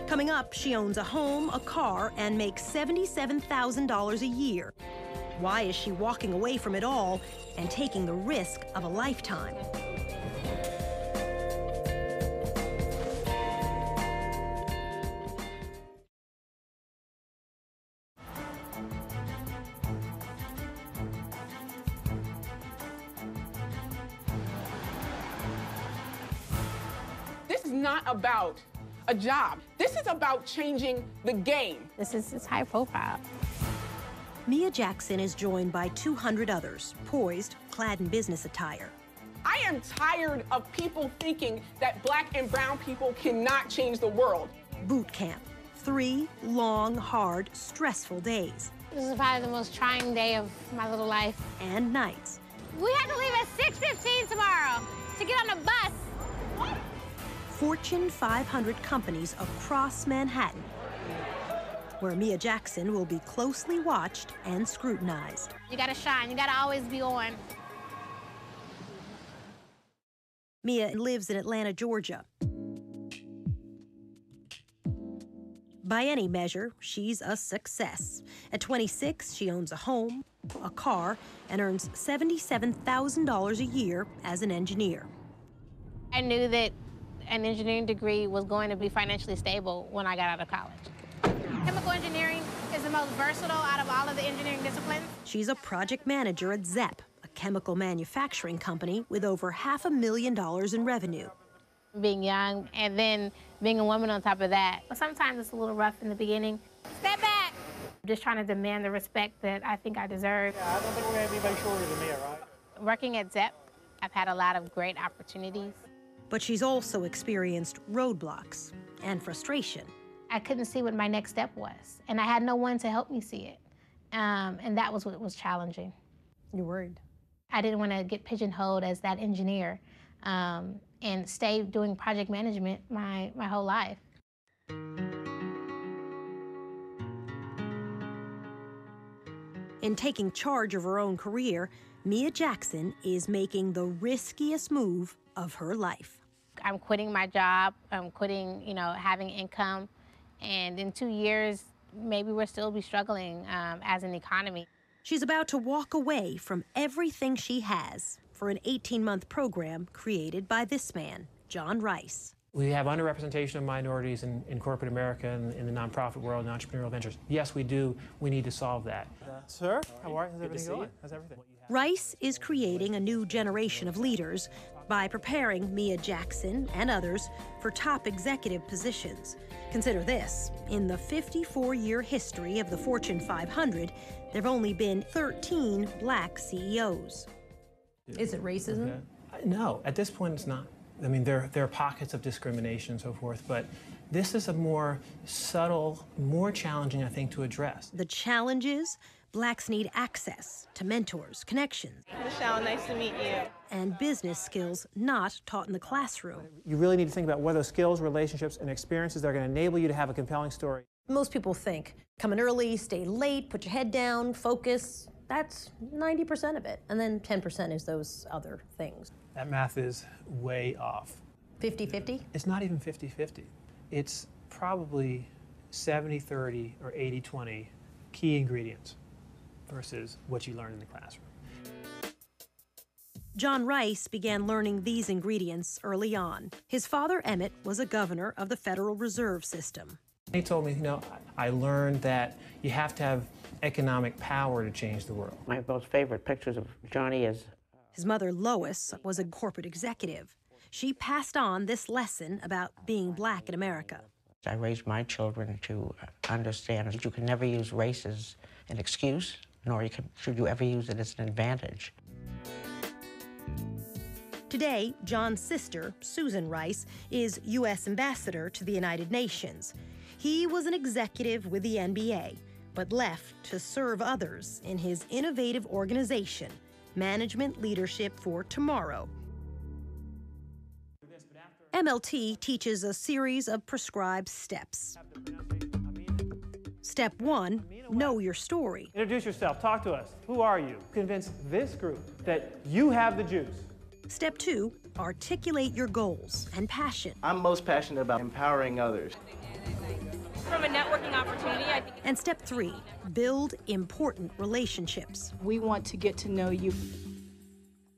Coming up, she owns a home, a car, and makes $77,000 a year. Why is she walking away from it all and taking the risk of a lifetime? This is not about a job. This is about changing the game. It's high profile. Mia Jackson is joined by 200 others, poised, clad in business attire. I am tired of people thinking that Black and brown people cannot change the world. Boot camp, 3 long, hard, stressful days. This is probably the most trying day of my little life. And nights. We have to leave at 6:15 tomorrow to get on a bus. Fortune 500 companies across Manhattan, where Mia Jackson will be closely watched and scrutinized. You gotta shine, you gotta always be on. Mia lives in Atlanta, Georgia. By any measure, she's a success. At 26, she owns a home, a car, and earns $77,000 a year as an engineer. I knew that an engineering degree was going to be financially stable when I got out of college. Chemical engineering is the most versatile out of all of the engineering disciplines. She's a project manager at ZEP, a chemical manufacturing company with over $500,000 in revenue. Being young and then being a woman on top of that, sometimes it's a little rough in the beginning. Step back! Just trying to demand the respect that I think I deserve. Yeah, I don't think we're going to have anybody shorter than Mia, right? Working at ZEP, I've had a lot of great opportunities. But she's also experienced roadblocks and frustration. I couldn't see what my next step was, and I had no one to help me see it. And that was what was challenging. You're worried? I didn't want to get pigeonholed as that engineer and stay doing project management my whole life. In taking charge of her own career, Mia Jackson is making the riskiest move of her life. I'm quitting my job, I'm quitting, having income, and in 2 years, maybe we'll still be struggling as an economy. She's about to walk away from everything she has for an 18-month program created by this man, John Rice. We have underrepresentation of minorities in corporate America and in the nonprofit world and entrepreneurial ventures. Yes, we do. We need to solve that. Sir, how are you? How's everything going? How's everything? Rice is creating a new generation of leaders by preparing Mia Jackson and others for top executive positions. Consider this, in the 54-year history of the Fortune 500, there have only been 13 Black CEOs. Is it racism? No, at this point it's not. I mean, there are pockets of discrimination and so forth, but this is a more subtle, more challenging, I think, to address. The challenges: Blacks need access to mentors, connections. Michelle, nice to meet you. And business skills not taught in the classroom. You really need to think about what are those skills, relationships, and experiences that are going to enable you to have a compelling story. Most people think, come in early, stay late, put your head down, focus. That's 90% of it. And then 10% is those other things. That math is way off. 50-50? It's not even 50-50. It's probably 70-30 or 80-20 key ingredients versus what you learn in the classroom. John Rice began learning these ingredients early on. His father, Emmett, was a governor of the Federal Reserve System. He told me, I learned that you have to have economic power to change the world. My most favorite pictures of Johnny is... His mother, Lois, was a corporate executive. She passed on this lesson about being Black in America. I raised my children to understand that you can never use race as an excuse, nor should you ever use it as an advantage. Today, John's sister, Susan Rice, is U.S. Ambassador to the United Nations. He was an executive with the NBA, but left to serve others in his innovative organization, Management Leadership for Tomorrow. MLT teaches a series of prescribed steps. Step 1, know your story. Introduce yourself, talk to us. Who are you? Convince this group that you have the juice. Step 2, articulate your goals and passion. I'm most passionate about empowering others. From a networking opportunity, I think. And step 3, build important relationships. We want to get to know you.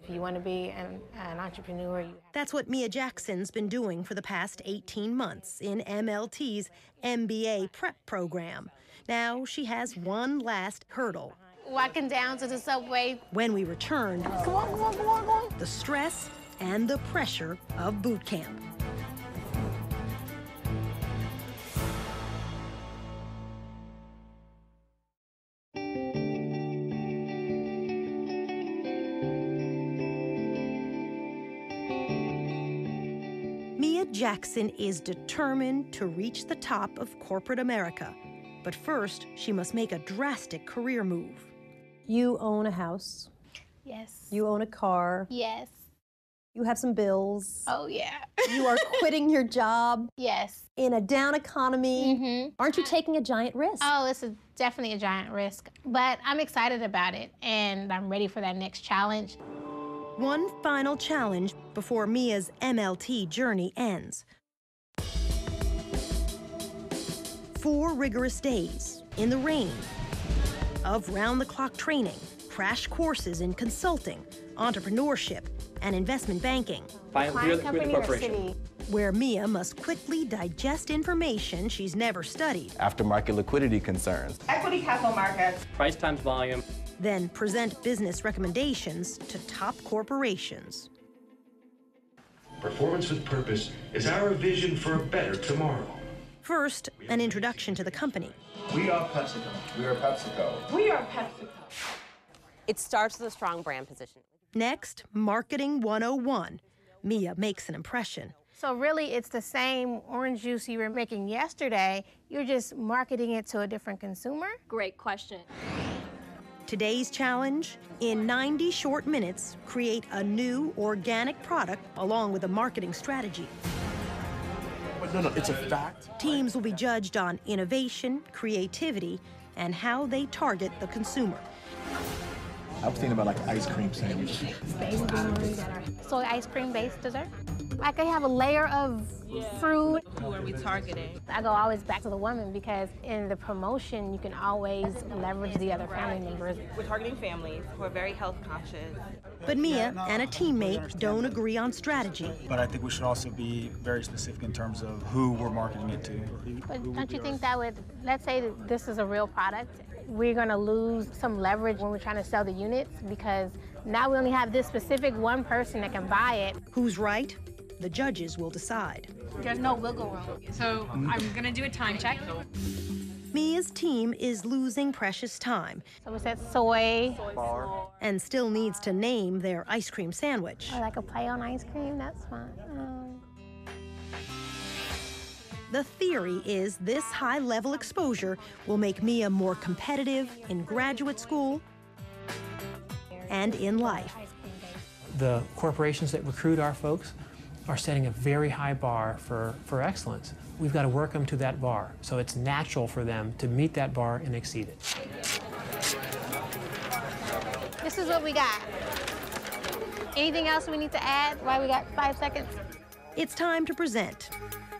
If you want to be an entrepreneur, That's what Mia Jackson's been doing for the past 18 months in MLT's MBA prep program. Now she has one last hurdle. walking down to the subway. When we returned, Come on. the stress and the pressure of boot camp. Mia Jackson is determined to reach the top of corporate America. But first, she must make a drastic career move. You own a house. Yes. You own a car. Yes. You have some bills. Oh, yeah. You are quitting your job. Yes. In a down economy. Mm-hmm. Aren't you taking a giant risk? Oh, it's definitely a giant risk. But I'm excited about it, and I'm ready for that next challenge. One final challenge before Mia's MLT journey ends. 4 rigorous days in the rain of round-the-clock training, crash courses in consulting, entrepreneurship, and investment banking. Client company or city? Where Mia must quickly digest information she's never studied. Aftermarket liquidity concerns. Equity capital markets. Price times volume. Then present business recommendations to top corporations. Performance with purpose is our vision for a better tomorrow. First, an introduction to the company. We are PepsiCo. We are PepsiCo. We are PepsiCo. It starts with a strong brand position. Next, Marketing 101. Mia makes an impression. So really, it's the same orange juice you were making yesterday. You're just marketing it to a different consumer. Great question. Today's challenge, in 90 short minutes, create a new organic product along with a marketing strategy. No, it's a fact. Teams will be judged on innovation, creativity, and how they target the consumer. I was thinking about like ice cream sandwich. Soy ice cream based dessert. I could have a layer of fruit. Who are we targeting? I go always back to the woman because in the promotion, you can always leverage the other family members. We're targeting families who are very health conscious. But Mia and a teammate don't agree on strategy. But I think we should also be very specific in terms of who we're marketing it to. But don't you think that would, let's say that this is a real product, we're going to lose some leverage when we're trying to sell the units because now we only have this specific one person that can buy it. Who's right? The judges will decide. There's no wiggle room. So I'm going to do a time check. Mia's team is losing precious time. So we said soy. And still needs to name their ice cream sandwich. Or like a play on ice cream, that's fine. The theory is this high-level exposure will make Mia more competitive in graduate school and in life. The corporations that recruit our folks are setting a very high bar for excellence. We've got to work them to that bar, so it's natural for them to meet that bar and exceed it. This is what we got. Anything else we need to add while we got 5 seconds? It's time to present.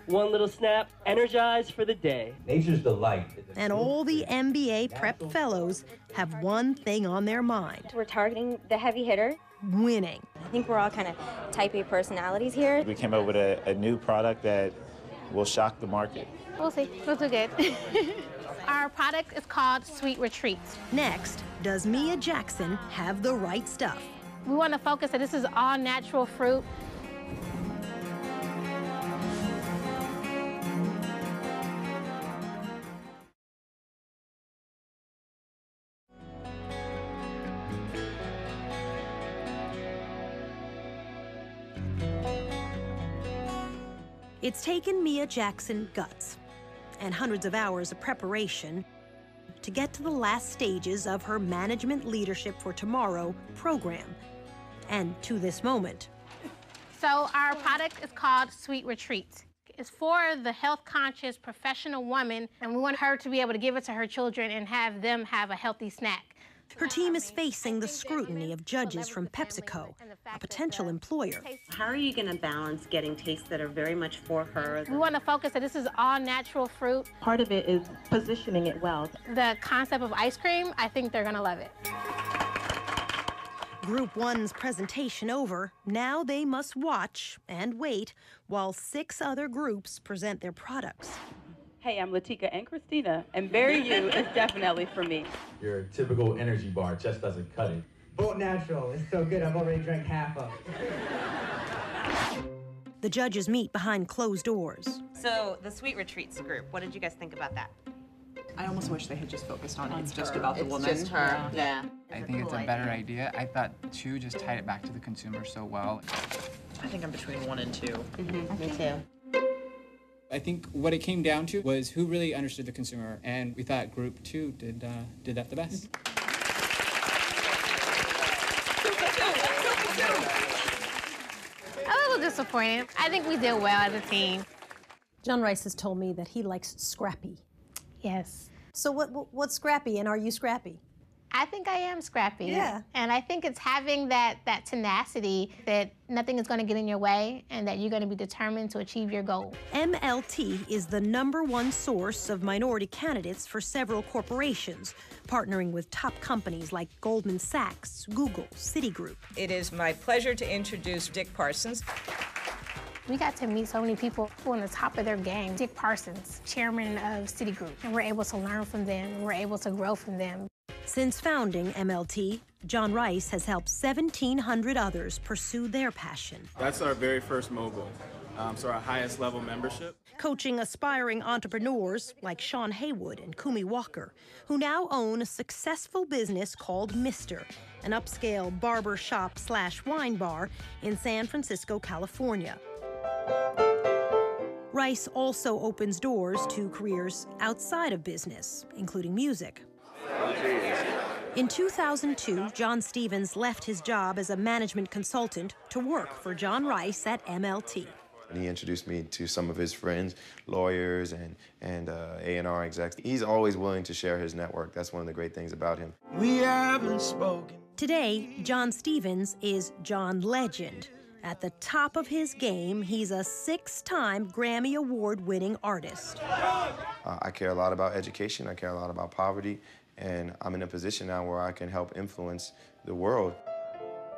One little snap, energize for the day. Nature's delight. And all the MBA prep fellows have one thing on their mind. We're targeting the heavy hitter. Winning. I think we're all kind of type A personalities here. We came up with a new product that will shock the market. We'll see. We'll do good. Our product is called Sweet Retreats. Next, does Mia Jackson have the right stuff? We want to focus that this is all natural fruit. It's taken Mia Jackson guts and hundreds of hours of preparation to get to the last stages of her Management Leadership for Tomorrow program, and to this moment. So our product is called Sweet Retreats. It's for the health-conscious professional woman, and we want her to be able to give it to her children and have them have a healthy snack. Her team is facing the scrutiny of judges from PepsiCo, a potential employer. How are you going to balance getting tastes that are very much for her? We want to focus that this is all natural fruit. Part of it is positioning it well. The concept of ice cream, I think they're going to love it. Group 1's presentation over, now they must watch and wait while 6 other groups present their products. Hey, I'm Latika and Christina, and Berry You is definitely for me. Your typical energy bar just doesn't cut it. Bolt Natural, it's so good I've already drank half of it. The judges meet behind closed doors. So, the Sweet Retreats group, what did you guys think about that? I almost wish they had just focused on it. It's just about the woman. It's just her, yeah. I think it's a better idea. I thought 2 just tied it back to the consumer so well. I think I'm between 1 and 2. Me too. I think what it came down to was who really understood the consumer, and we thought Group 2 did that the best. I'm a little disappointed. I think we did well as a team. John Rice has told me that he likes scrappy. Yes. So what's scrappy, and are you scrappy? I think I am scrappy. Yeah. And I think it's having that tenacity that nothing is going to get in your way and that you're going to be determined to achieve your goal. MLT is the #1 source of minority candidates for several corporations, partnering with top companies like Goldman Sachs, Google, Citigroup. It is my pleasure to introduce Dick Parsons. We got to meet so many people who are on the top of their game. Dick Parsons, chairman of Citigroup, and we're able to learn from them, and we're able to grow from them. Since founding MLT, John Rice has helped 1,700 others pursue their passion. That's our very first mobile, so our highest level membership. Coaching aspiring entrepreneurs like Sean Haywood and Kumi Walker, who now own a successful business called Mister, an upscale barber shop / wine bar in San Francisco, California. Rice also opens doors to careers outside of business, including music. In 2002, John Stevens left his job as a management consultant to work for John Rice at MLT. And he introduced me to some of his friends, lawyers and A&R execs. He's always willing to share his network. That's one of the great things about him. We haven't spoken. Today, John Stevens is John Legend. At the top of his game, he's a 6-time Grammy Award-winning artist. I care a lot about education. I care a lot about poverty. And I'm in a position now where I can help influence the world.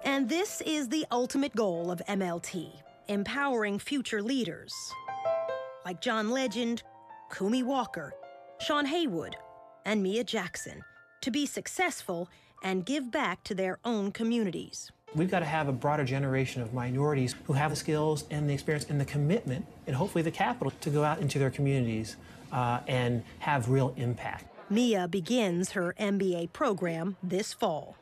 And this is the ultimate goal of MLT, empowering future leaders like John Legend, Kumi Walker, Sean Haywood, and Mia Jackson to be successful and give back to their own communities. We've got to have a broader generation of minorities who have the skills and the experience and the commitment and hopefully the capital to go out into their communities and have real impact. Mia begins her MBA program this fall.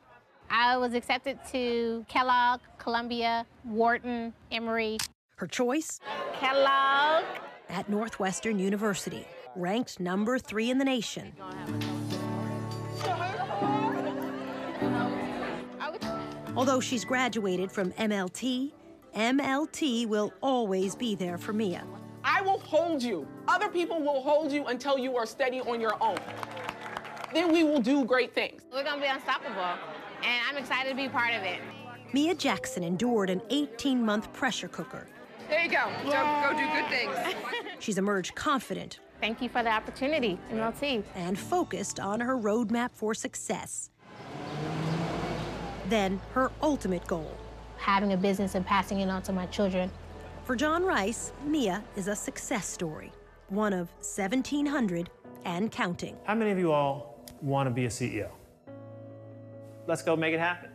I was accepted to Kellogg, Columbia, Wharton, Emory. Her choice? Kellogg. At Northwestern University, ranked #3 in the nation. Although she's graduated from MLT, MLT will always be there for Mia. I will hold you. Other people will hold you until you are steady on your own. Then we will do great things. We're gonna be unstoppable, and I'm excited to be part of it. Mia Jackson endured an 18-month pressure cooker. There you go. Go do good things. She's emerged confident. Thank you for the opportunity, MLT. And focused on her roadmap for success. Then her ultimate goal. Having a business and passing it on to my children. For John Rice, Mia is a success story, one of 1,700 and counting. How many of you all want to be a CEO? Let's go make it happen.